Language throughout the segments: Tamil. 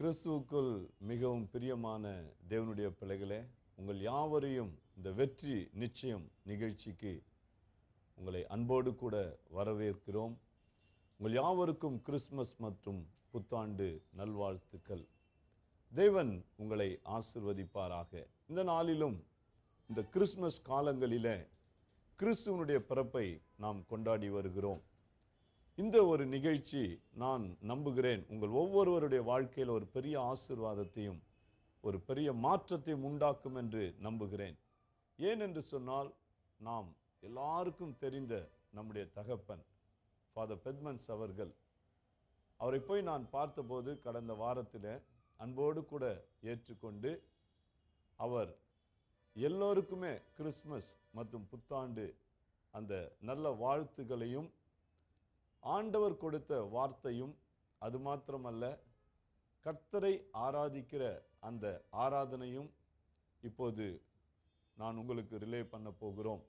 கிறிஸ்துவுக்குள் மிகவும் பிரியமான தேவனுடைய பிள்ளைகளே, உங்கள் யாவரையும் இந்த வெற்றி நிச்சயம் நிகழ்ச்சிக்கு உங்களை அன்போடு கூட வரவேற்கிறோம். உங்கள் யாவருக்கும் கிறிஸ்மஸ் மற்றும் புத்தாண்டு நல்வாழ்த்துக்கள். தேவன் உங்களை ஆசிர்வதிப்பாராக. இந்த நாளிலும் இந்த கிறிஸ்மஸ் காலங்களிலே கிறிஸ்துவனுடைய பிறப்பை நாம் கொண்டாடி வருகிறோம். இந்த ஒரு நிகழ்ச்சி நான் நம்புகிறேன் உங்கள் ஒவ்வொருவருடைய வாழ்க்கையில் ஒரு பெரிய ஆசீர்வாதத்தையும் ஒரு பெரிய மாற்றத்தையும் உண்டாக்கும் என்று நம்புகிறேன். ஏன் என்று சொன்னால், நாம் எல்லாருக்கும் தெரிந்த நம்முடைய தகப்பன் ஃபாதர் பெட்மன்ஸ் அவர்கள், அவரை போய் நான் பார்த்தபோது கடந்த வாரத்தில் அன்போடு கூட ஏற்றுக்கொண்டு அவர் எல்லோருக்குமே கிறிஸ்மஸ் மற்றும் புத்தாண்டு அந்த நல்ல வாழ்த்துக்களையும் ஆண்டவர் கொடுத்த வார்த்தையும், அது மாத்திரமல்ல கர்த்தரை ஆராதிக்கிற அந்த ஆராதனையும் இப்போது நான் உங்களுக்கு ரிலே பண்ண போகிறோம்.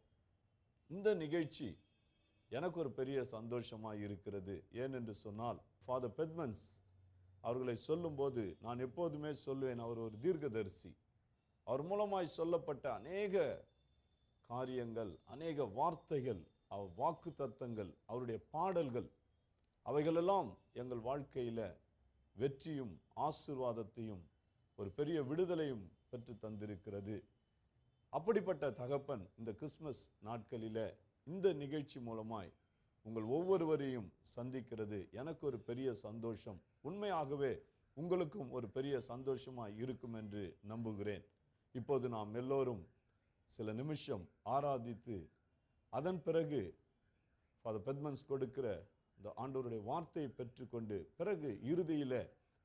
இந்த நிகழ்ச்சி எனக்கு ஒரு பெரிய சந்தோஷமாக இருக்கிறது. ஏனென்று சொன்னால், ஃபாதர் பெட்மன்ஸ் அவர்களை சொல்லும்போது நான் எப்போதுமே சொல்லுவேன், அவர் ஒரு தீர்க்கதரிசி. அவர் மூலமாய் சொல்லப்பட்ட அநேக காரியங்கள், அநேக வார்த்தைகள், அவர் வாக்கு தத்தங்கள், அவருடைய பாடல்கள், அவைகளெல்லாம் எங்கள் வாழ்க்கையில் வெற்றியும் ஆசீர்வாதத்தையும் ஒரு பெரிய விடுதலையும் பெற்று தந்திருக்கிறது. அப்படிப்பட்ட தகப்பன் இந்த கிறிஸ்மஸ் நாட்களில் இந்த நிகழ்ச்சி மூலமாய் உங்கள் ஒவ்வொருவரையும் சந்திக்கிறது எனக்கு ஒரு பெரிய சந்தோஷம். உண்மையாகவே உங்களுக்கும் ஒரு பெரிய சந்தோஷமாக இருக்கும் என்று நம்புகிறேன். இப்போது நாம் எல்லோரும் சில நிமிஷம் ஆராதித்து, அதன் பிறகு ஃபாதர் பெட்மன்ஸ் கொடுக்கிற இந்த ஆண்டவருடைய வார்த்தையை பெற்றுக்கொண்டு, பிறகு இறுதியில்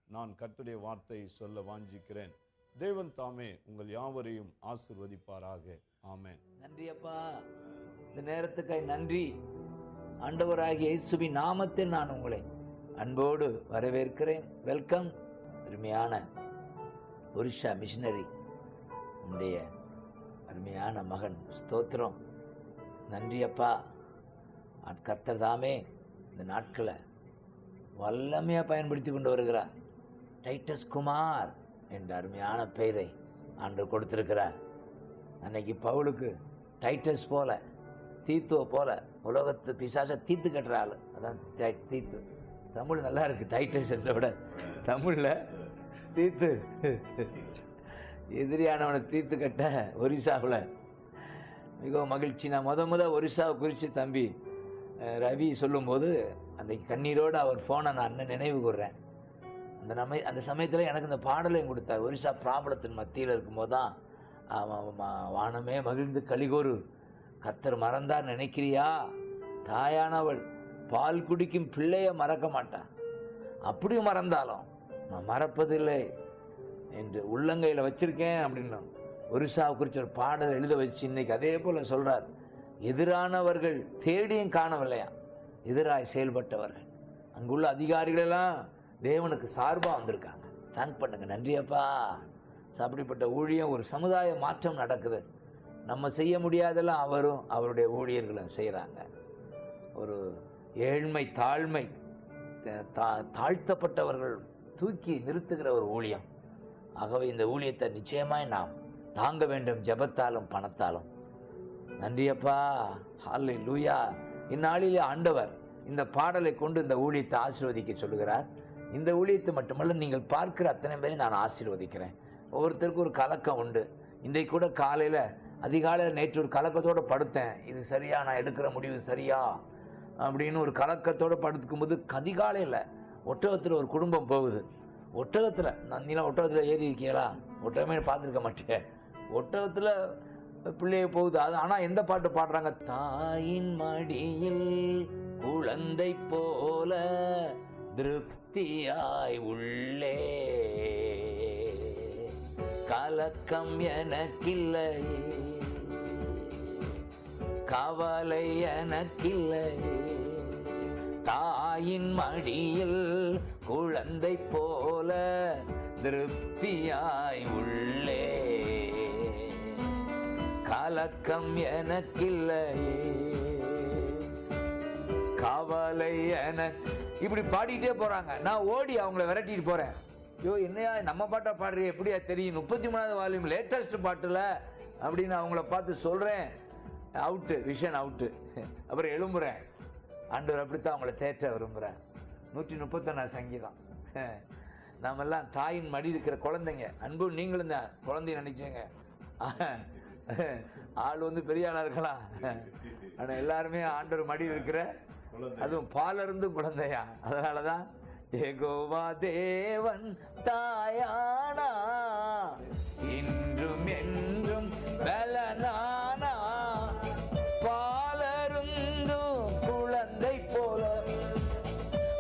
நான் கர்த்தருடைய வார்த்தையை சொல்ல வாஞ்சிக்கிறேன். தேவன் தாமே உங்கள் யாவரையும் ஆசீர்வதிப்பாராக. ஆமென். நன்றி அப்பா, இந்த நேரத்துக்காய் நன்றி. ஆண்டவராகிய இயேசுவின் நாமத்தில் நான் உங்களை அன்போடு வரவேற்கிறேன். வெல்கம். அருமையான ஒரிஷா மிஷனரி, உன்னுடைய அருமையான மகன், ஸ்தோத்திரம். நன்றி அப்பா. கர்த்தர் தாமே இந்த நாட்களை வல்லமையாக பயன்படுத்தி கொண்டு வருகிறார். டைட்டஸ் குமார் என்ற அருமையான பெயரை ஆண்டவர் கொடுத்திருக்கிறார். அன்னைக்கு பவுலுக்கு டைட்டஸ் போல, தீத்துவ போல உலகத்து பிசாசை தீத்து கட்டுற ஆள், அதான் தீத்து. தமிழ் நல்லா இருக்கு, டைட்டஸ் என்ற விட தமிழில் தீத்து, எதிரியானவனை தீர்த்து கட்ட ஒரிசாவில் மிகவும் மகிழ்ச்சி. நான் முத ஒரிசாவை குறித்து தம்பி ரவி சொல்லும்போது அன்றைக்கு கண்ணீரோடு அவர் ஃபோனை நான் அண்ணன் நினைவு கூர்றேன். அந்த சமயத்தில் எனக்கு இந்த பாடலையும் கொடுத்தார். ஒரிசா பிராபலத்தின் மத்தியில் இருக்கும்போது தான் வானமே மகிழ்ந்து கலிகோரு, கர்த்தர் மறந்தார் நினைக்கிறியா, தாயானவள் பால் குடிக்கும் பிள்ளைய மறக்க மாட்டான், அப்படியும் மறந்தாலும் நான் மறப்பதில்லை என்று உள்ளங்கையில் வச்சிருக்கேன் அப்படின்னு ஒரிசாவை குறித்து ஒரு பாடல் எழுத வச்சு இன்னைக்கு அதே போல் சொல்கிறார். எதிரானவர்கள் தேடியும் காணவில்லையா, எதிராய் செயல்பட்டவர்கள், அங்குள்ள அதிகாரிகளெல்லாம் தேவனுக்கு சார்பாக வந்திருக்காங்க. தேங்க் பண்ணுங்க, நன்றியப்பா. அப்படிப்பட்ட ஊழியம், ஒரு சமுதாய மாற்றம் நடக்குது. நம்ம செய்ய முடியாதெல்லாம் அவரும் அவருடைய ஊழியர்களும் செய்கிறாங்க. ஒரு ஏழ்மை, தாழ்மை, தாழ்த்தப்பட்டவர்கள் தூக்கி நிறுத்துகிற ஒரு ஊழியம். ஆகவே இந்த ஊழியத்தை நிச்சயமாய் நாம் தாங்க வேண்டும், ஜெபத்தாலும் பணத்தாலும். நன்றியப்பா. ஹல்லேலூயா. இந்நாளிலே ஆண்டவர் இந்த பாடலை கொண்டு இந்த ஊழியத்தை ஆசீர்வதிக்க சொல்லுகிறார். இந்த ஊழியத்தை மட்டுமல்ல, நீங்கள் பார்க்கிற அத்தனை பேரையும் நான் ஆசீர்வதிக்கிறேன். ஒவ்வொருத்தருக்கும் ஒரு கலக்கம் உண்டு. இன்றைக்கு கூட காலையில் அதிகாலையில் நேற்று ஒரு கலக்கத்தோடு படுத்தேன். இது சரியா, நான் எடுக்கிற முடிவு சரியா அப்படின்னு ஒரு கலக்கத்தோடு படுத்துக்கும் போது, அதிகாலையில் ஒட்டகத்தில் ஒரு குடும்பம் போகுது. ஒட்டகத்தில், நீலாம் ஒட்டகத்தில் ஏறி இருக்கீங்களா? ஒட்டகமே பார்த்துருக்க மாட்டேன். ஒட்டகத்தில் பிள்ளைய போகுது. அது ஆனால் எந்த பாட்டு பாடுறாங்க? தாயின் மடியில் குழந்தை போல திருப்தியாய் உள்ளே, கலக்கம் எனக்கில்லை, கவலை எனக்கில்லை, தாயின் மடியில் குழந்தை போல திருப்தியாய் உள்ளே, கலக்கம் எனக்கில்லை, கவலை எனக்கு. இப்படி பாடிட்டே போறாங்க. நான் ஓடி அவங்கள விரட்டிட்டு போறேன். ஐயோ என்னையா நம்ம பாட்டை பாடுறிய எப்படியா தெரியும், 33வது வால்யூம் லேட்டஸ்ட் பாட்டுல அப்படின்னு அவங்கள பார்த்து சொல்றேன். Out, vision out. அப்புறம் எழும்புறேன், ஆண்டவர் அப்படித்தான் அவங்கள தேற்ற விரும்புகிறேன். 131 சங்கீதம். நாமெல்லாம் தாயின் மடி இருக்கிற குழந்தைங்க. அன்பு நீங்களும் தான் குழந்தைய நினைச்சேங்க. ஆள் வந்து பெரிய ஆளா இருக்கலாம், ஆனா எல்லாருமே ஆண்டவர் மடியில் இருக்கிற, அதுவும் பாலிருந்து குழந்தையா. அதனாலதான் யெகோவா தேவன் தாயானா, இன்றும் என்றும் பலனானா, பாலருந்தும் குழந்தை போல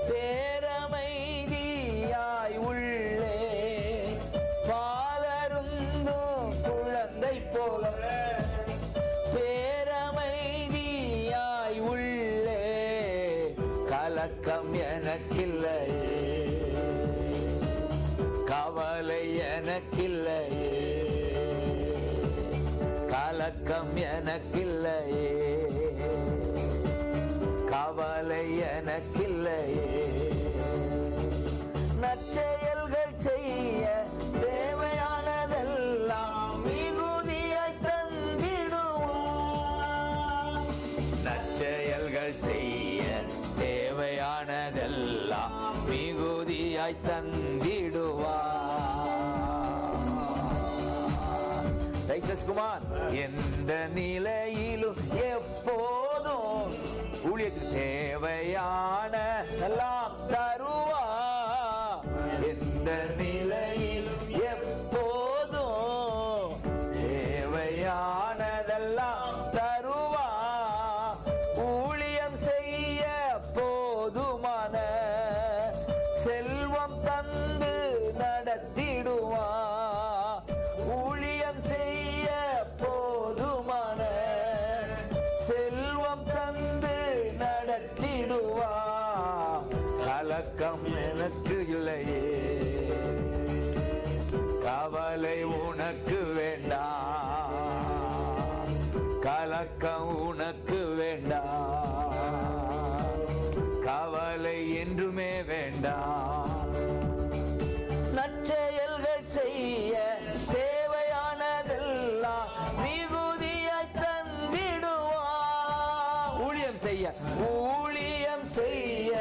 பேரமைதியாய் உள்ளே, பாலருந்தும் குழந்தை போல பேரமைதியாய் உள்ளே, கலக்கம் எனக்கில்லையே, கவலை எனக்கில்லையே, கலக்கம் எனக்கில்லையே, கவலை எனக்கில்லையே. நற்செயல்கள் செய்ய தேவையானதெல்லாம் மிகுதியாய் தந்திடுவார். நற்செயல்கள் செய்ய தேவையானதெல்லாம் மிகுதியாய் தந்திடுவார். குமார் எந்த நிலையிலும் எப்போதும் ஊழியத்துக்கு தேவையான எல்லாம் தருவா. எந்த நிலையில் எப்போதும் தேவையானதெல்லாம் தருவா. ஊழியம் செய்ய போதுமான செல்வம் தந்து நடத்திடுவா. ஊழியம் செய்ய போதுமான செல்வம் தந்து நடத்திடுவா. கலக்கம் எனக்கு இல்லையே, கவலை உனக்கு வேண்டாம், கலக்கம் உனக்கு வேண்டாம், கவலை என்றுமே வேண்டாம். நற்செயல்கள் செய்ய தேவையானதெல்லாம் மிகுதியாய் தந்திடுவா. ஊழியம் செய்ய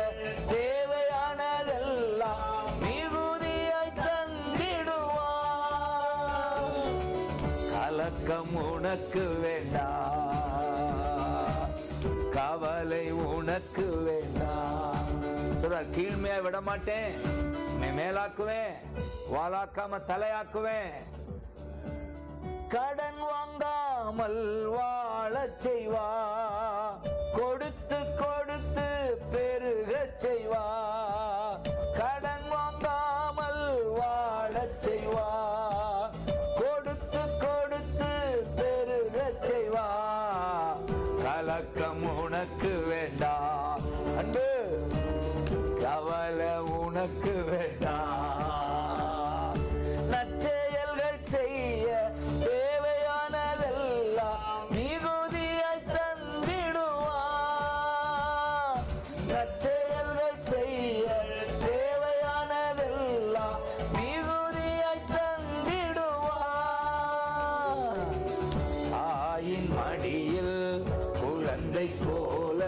தேவையானதெல்லாம் மிகுதியாய் தந்திடுவா. கலக்கம் உனக்கு வேண்டாம், கவலை உனக்கு வேண்டாம். சொல்றார், கீழ்மையா விட மாட்டேன், மேலாக்குவேன், வாளாக்காம தலையாக்குவேன். கடன் வாங்காமல் வாழச் செய்வா, கொடுத்து கொடுத்து பெருகச் செய்வா. கடன் வாங்காமல் வாழச் செய்வா, கொடுத்து கொடுத்து பெருகச் செய்வா. கலக்கம் உனக்கு வேண்டாம், அன்பு கவலை உனக்கு வேண்டாம். நற்செயல்கள் செய்ய தேவையானதெல்லாம் மிகுதியாய் தந்திடுவா. நற்செயல்கள் செய்ய தேவையானதெல்லாம் மிகுதியாய் தந்திடுவா. தாயின் மடியில் குழந்தை போல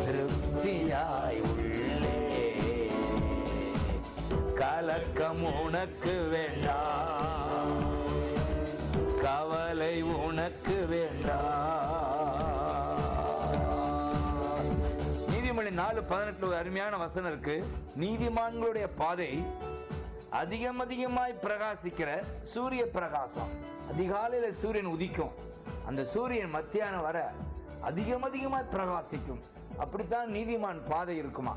திருப்தியாய் உள்ளே, கலக்கம் உனக்கு வேண்டாம், கவலை உனக்கு வேண்டாம். நீதிமொழி 4:18 ஒரு அருமையான வசனம் இருக்கு. நீதிமான்களுடைய பாதை அதிகமாய் பிரகாசிக்கிற சூரிய பிரகாசம். அதிகாலையில சூரியன் உதிக்கும், அந்த சூரியன் மத்தியானம் வர அதிகமாய் பிரகாசிக்கும். அப்படித்தான் நீதிமான் பாதை இருக்குமா.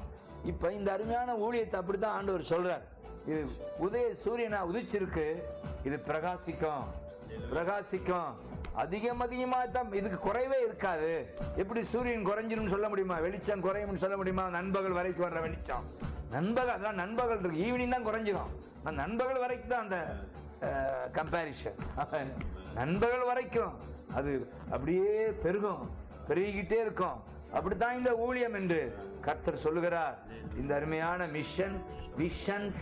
இப்ப இந்த அருமையான ஊழியத்தை அப்படித்தான் ஆண்டவர் சொல்றார். இது உதய சூரியனா உதிச்சிருக்கு, இது பிரகாசிக்கும் பிரகாசிக்கும் அதிகமா தான். இதுக்கு குறைவே இருக்காது. எப்படி சூரியன் குறைஞ்சிரும் சொல்ல முடியுமா, வெளிச்சம் குறையும் சொல்ல முடியுமா? நண்பகல் வரைக்கும் வர்ற வெளிச்சம், நண்பகல் அதான் நண்பகல் இருக்கு, ஈவினிங் தான் குறைஞ்சிரும். நண்பகல் வரைக்கும் தான் அந்த கம்பேரிஷன். நண்பகல் வரைக்கும் அது அப்படியே பெருகும். பெருகிக்கிட்டே இருக்கும். அப்படித்தான் இந்த ஊழியம் என்று கர்த்தர் சொல்லுகிறார். இந்த அருமையான vision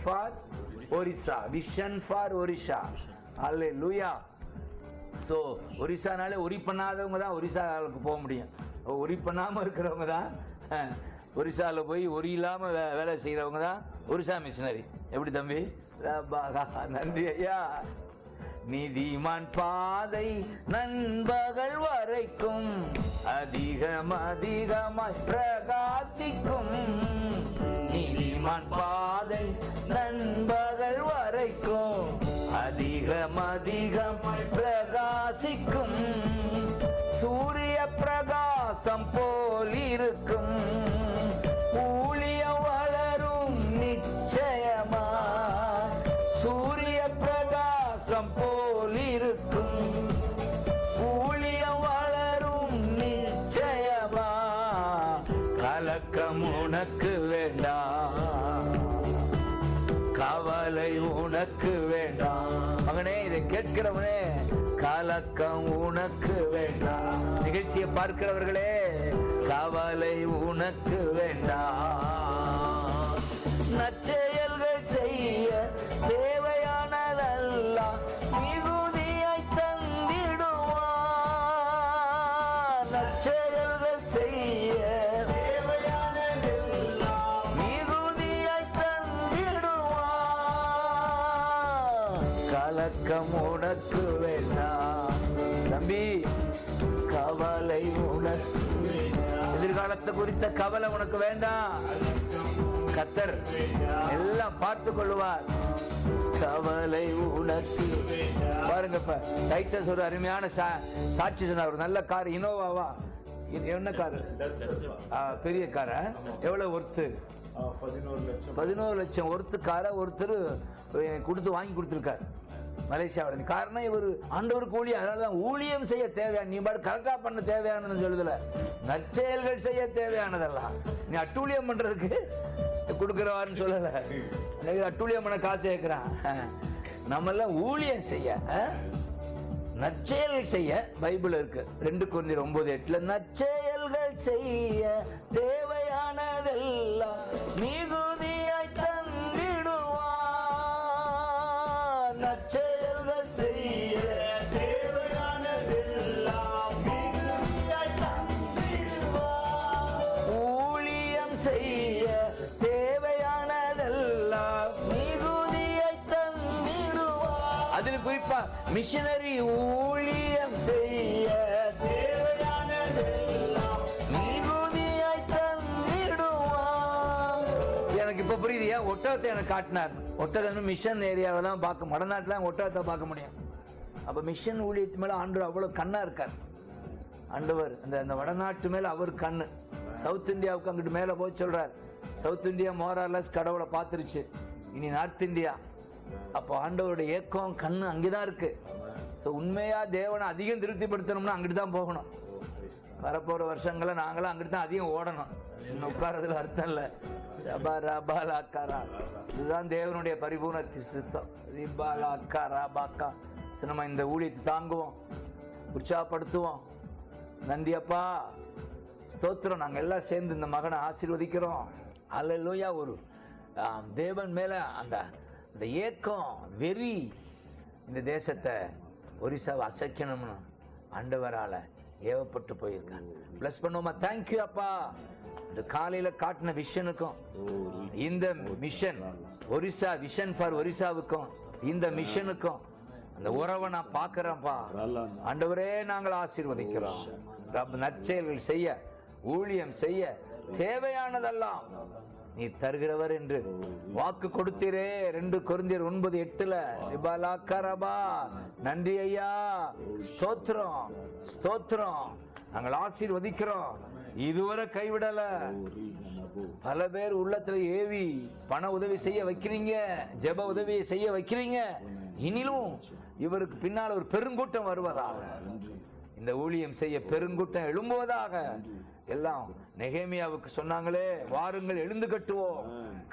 for Orissa, vision for Orissa. அல்லேலூயா. ஸோ ஒரிசானாலே ஒரி பண்ணாதவங்க தான் ஒரிசாவுக்கு போக முடியும். ஒரி பண்ணாமல் இருக்கிறவங்க தான் ஒரிசாவில் போய் ஒரி இல்லாமல் வேலை செய்கிறவங்க தான் ஒரிசா மிஷினரி. எப்படி தம்பி? நன்றி ஐயா. நீதிமான் பாதை நண்பகல் வரைக்கும் அதிகமாய் பிரகாசிக்கும். நீதிமான் பாதை நண்பகல் வரைக்கும் அதிகமாய் பிரகாசிக்கும். சூரிய பிரகாசம் போல் இருக்கும். ஊழிய வளரும் நிச்சயமா. சூரிய பிரகாசம் போல் இருக்கும். ஊழிய வளரும் நிச்சயமா. கலக்கம் உனக்கு வேண்டாம், கவலை உனக்கு வேண்டாம். மகனே, இதை கேட்கிறவனே, கலக்கம் உனக்கு வேண்டாம். நிகழ்ச்சியை பார்க்கிறவர்களே, கவலை உனக்கு வேண்டாம். நற்செயல்கள் செய்ய தேவையானதெல்லாம் மிகுதியாய் தந்திடுவான். நற்செயல்கள் செய்ய தேவையானதெல்லாம் மிகுதியாய் தந்திடுவான். கலக்கம் உனக்கு வேண்டாம் தம்பி, கவலை உனக்கு. எதிர்காலத்தை குறித்த கவலை உனக்கு வேண்டாம். கர்த்தர் எல்லாம் பார்த்து கொள்வார். கவலை உனக்கு. பாருங்க, இப்ப டைட்டஸ் ஒரு அருமையான சாட்சி சொன்னார். ஒரு நல்ல கார், இனோவாவா, என்ன கார்? பெரிய கார. எவ்வளவு ஒர்த்து? 11 லட்சம் ஒர்த்து கார ஒருத்தர் கொடுத்து வாங்கி கொடுத்துருக்காரு மலேசியாவில். காரணம், இவர் ஆண்டவருக்கு ஊழியம். அதனாலதான் ஊழியம் செய்ய தேவையான, நீ பாட்டு கரெக்டா பண்ண தேவையானதுன்னு சொல்லுதல, நற்செயல்கள் செய்ய தேவையானதெல்லாம். நீ அட்டூழியம் பண்றதுக்கு கொடுக்கிறவான்னு சொல்லல. அட்டூழியம் பண்ண காசு கேட்கிறான். நம்ம எல்லாம் ஊழியம் செய்ய, நற்செயல்கள் செய்ய பைபிள் இருக்கு. 2 கொரிந்தியர் 9:8 நற்செயல்கள் செய்ய தேவையானதெல்லாம் மிகுதியாய் தந்திடுவான். நற்செயல்கள் செய்ய தேவையானதெல்லாம் மிகுதியாய் தந்திடுவான். ஊழியம் செய்ய தேவையானதெல்லாம் மிகுதியாய் தந்திடுவான். அதில் குறிப்பா மிஷனரி ஊழியம் செய்ய தேவையானதெல்லாம் மிகுதியாய் தந்திடுவான். எனக்கு இப்ப புரியுதியா? ஒட்டகத்தை எனக்கு காட்டினார். ஒட்டகம் மிஷன் ஏரியாவில் தான் பார்க்க, வடநாட்டில் ஒட்டகத்தை பார்க்க முடியும். அப்ப மிஷன் ஊழியத்து மேல ஆண்டவர் அவ்வளவு கண்ணா இருக்கார். ஆண்டவர் அந்த வடநாட்டு மேல அவர் கண்ணு. சவுத் இந்தியாவுக்கு அங்கிட்டு மேல போய் சொல்றார், சவுத் இந்தியா மோரார்லஸ் கடவுளை பார்த்துருச்சு, இனி நார்த் இந்தியா. அப்போ ஆண்டவருடைய ஏக்கம் கண்ணு அங்கேதான் இருக்கு. ஸோ உண்மையா தேவனை அதிகம் திருப்திப்படுத்தணும்னா அங்கிட்டு தான் போகணும். வரப்போற வருஷங்களை நாங்களும் அங்கிட்டு தான் அதிகம் ஓடணும். இன்னும் உட்காரதுல அர்த்தம் இல்லை. இதுதான் தேவனுடைய பரிபூர்ண சித்தம். நம்ம இந்த ஊழியத்தை தாங்குவோம், உற்சாகப்படுத்துவோம். நன்றி அப்பா, ஸ்தோத்திரம். நாங்கள் எல்லாம் சேர்ந்து இந்த மகனை ஆசீர்வதிக்கிறோம். அல்லேலூயா. ஒரு தேவன் மேல அந்த ஏக்கம், வெறி, இந்த தேசத்தை ஒரிசாவை அசைக்கணும்னு ஆண்டவரால ஏவப்பட்டு போயிருக்காங்க. பிளஸ் பண்ணுவோமா? தேங்க்யூ அப்பா. இந்த காலையில காட்டின விஷனுக்கும் இந்த மிஷன் ஒரிசா, விஷன் ஃபார் ஒரிசாவுக்கும் இந்த மிஷனுக்கும் அந்த உறவை நான் பார்க்கிறேன்ப்பா. ஆண்டவரே, நாங்கள் ஆசீர்வதிக்கிறோம். நற்செயல்கள் செய்ய, ஊழியம் செய்ய தேவையானதெல்லாம் நீ தருகிறவர் என்று வாக்கு கொடுத்தீரே. 2 கொரிந்தியர் 9:8 நன்றி ஐயா, ஸ்தோத்திரம், ஸ்தோத்திரம். நாங்கள் ஆசீர்வதிக்கிறோம். இதுவரை கைவிடல. பல பேர் உள்ளத்துல ஏவி பண உதவி செய்ய வைக்கிறீங்க, ஜெப உதவியை செய்ய வைக்கிறீங்க. இனிலும் இவருக்கு பின்னால் ஒரு பெருங்கூட்டம் வருவதாக, இந்த ஊழியம் செய்ய பெருங்கூட்டம் எழும்புவதாக. எல்லாம் நெகேமியாவுக்கு சொன்னாங்களே, வாருங்கள் எழுந்து கட்டுவோம்,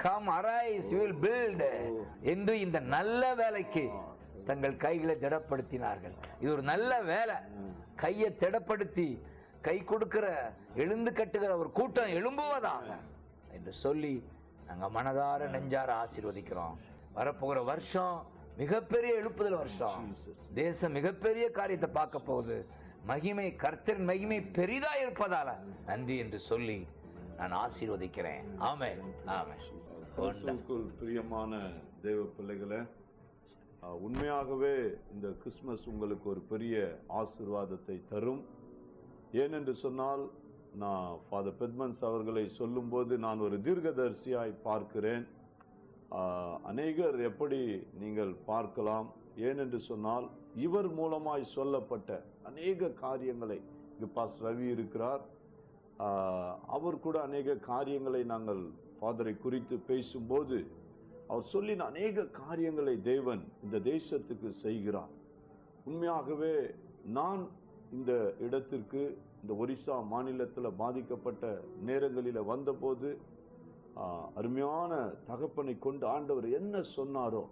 come arise we will build என்று இந்த நல்ல வேலைக்கு தங்கள் கைகளை திடப்படுத்தினார்கள். இது ஒரு நல்ல வேலை. கையை திடப்படுத்தி கை கொடுக்கிற எழுந்து கட்டுகிற ஒரு கூட்டம் எழும்புவதாக என்று சொல்லி நாங்க மனதார நெஞ்சார ஆசீர்வதிக்கிறோம். வரப்போகிற வருஷம் மிகப்பெரிய எழுப்புதல் வருஷம். தேசம் மிகப்பெரிய காரியத்தை பார்க்க போகுது. மகிமை, கர்த்தரின் மகிமை பெரிதா இருப்பதால நன்றி என்று சொல்லி நான் ஆசீர்வதிக்கிறேன். ஆமென், ஆமென். கிறிஸ்துவுக்குள் பிரியமான தேவ பிள்ளைகளே, உண்மையாகவே இந்த கிறிஸ்துமஸ் உங்களுக்கு ஒரு பெரிய ஆசீர்வாதத்தை தரும். ஏனென்று சொன்னால், நான் ஃபாதர் பெட்மன்ஸ் அவர்களை சொல்லும்போது நான் ஒரு தீர்க்கதரிசியாய் பார்க்கிறேன். அநேகர் எப்படி நீங்கள் பார்க்கலாம், ஏனென்று சொன்னால் இவர் மூலமாய் சொல்லப்பட்ட அநேக காரியங்களை, இங்கு பாஸ்டர் ரவி இருக்கிறார், அவர் கூட அநேக காரியங்களை நாங்கள் ஃபாதரை குறித்து பேசும்போது அவர் சொல்லின அநேக காரியங்களை தேவன் இந்த தேசத்துக்கு செய்கிறார். உண்மையாகவே நான் இந்த இடத்திற்கு, இந்த ஒரிசா மாநிலத்தில் பாதிக்கப்பட்ட நேரங்களில் வந்தபோது அருமையான தகப்பனை கொண்டு ஆண்டவர் என்ன சொன்னாரோ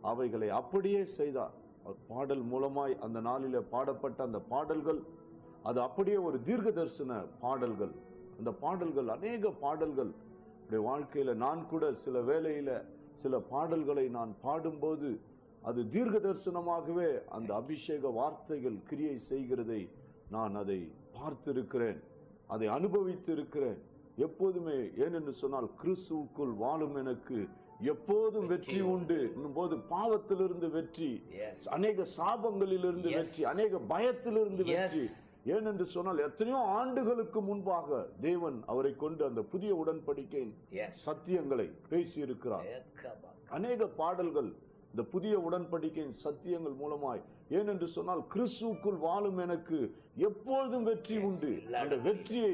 அவைகளை அப்படியே செய்தார். அவர் பாடல் மூலமாய் அந்த நாளில் பாடப்பட்ட அந்த பாடல்கள், அது அப்படியே ஒரு தீர்க்க தரிசன பாடல்கள். அந்த பாடல்கள், அநேக பாடல்கள் வாழ்க்கையில் நான் கூட சில வேளையில் சில பாடல்களை நான் பாடும்போது அது தீர்க்க தரிசனமாகவே அந்த அபிஷேக வார்த்தைகள் கிரியை செய்கிறதை நான் அதை பார்த்திருக்கிறேன், அதை அனுபவித்து இருக்கிறேன். எப்போதுமே, ஏனென்று சொன்னால் கிறிஸ்துவுக்குள் வாழும் எனக்கு எப்போதும் வெற்றி உண்டு என்னும் போது பாவத்திலிருந்து வெற்றி, அநேக சாபங்களிலிருந்து வெற்றி, அநேக பயத்திலிருந்து வெற்றி. ஏனென்று சொன்னால் எத்தனையோ ஆண்டுகளுக்கு முன்பாக தேவன் அவரை கொண்டு அந்த புதிய உடன்படிக்கையின் சத்தியங்களை பேசியிருக்கிறார். அநேக பாடல்கள் இந்த புதிய உடன்படிக்கையின் சத்தியங்கள் மூலமாய், ஏனென்று சொன்னால் கிறிஸ்துவுக்குள் வாழும் எனக்கு எப்பொழுதும் வெற்றி உண்டு. அந்த வெற்றியை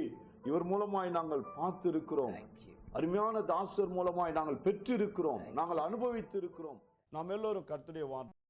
இவர் மூலமாய் நாங்கள் பார்த்திருக்கிறோம். அருமையான தாசர் மூலமாய் நாங்கள் பெற்றிருக்கிறோம், நாங்கள் அனுபவித்திருக்கிறோம். நாம் எல்லோரும் கர்த்தருடைய வார்த்தை